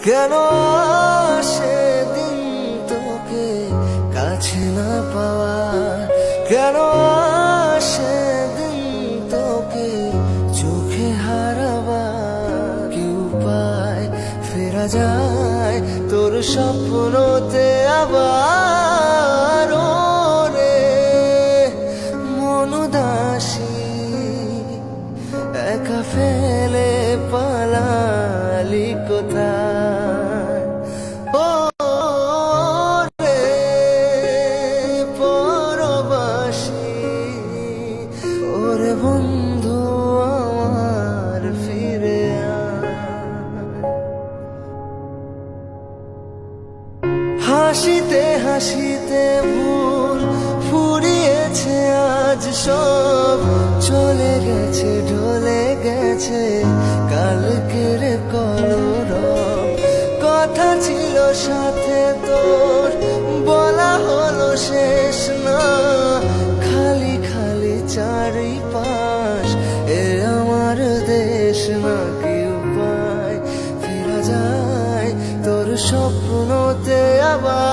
কেন সেদিন তোকে কাছে না পাওয়া, কেন সেদিন তোকে চোখে হারাবা। কি উপায় ফেরা যায় তোর স্বপ্নতে আবার? রে মন উদাসী একা ফেলে পালালি কোথায়? ও রে পরবাসী, ওরে বন্ধু আমার ফিরে আয়। হাসিতে হাসিতে ভুল ফুরিয়েছে আজ সব, চলে গেছে ঢলে গেছে কালকের কলরব। কথা ছিল সাথে তোর, বলা হলো শেষ না, খালি খালি চারিপাশ এ আমার দেশ না। কি উপায় ফেরা যায় তোর স্বপ্নতে আবার?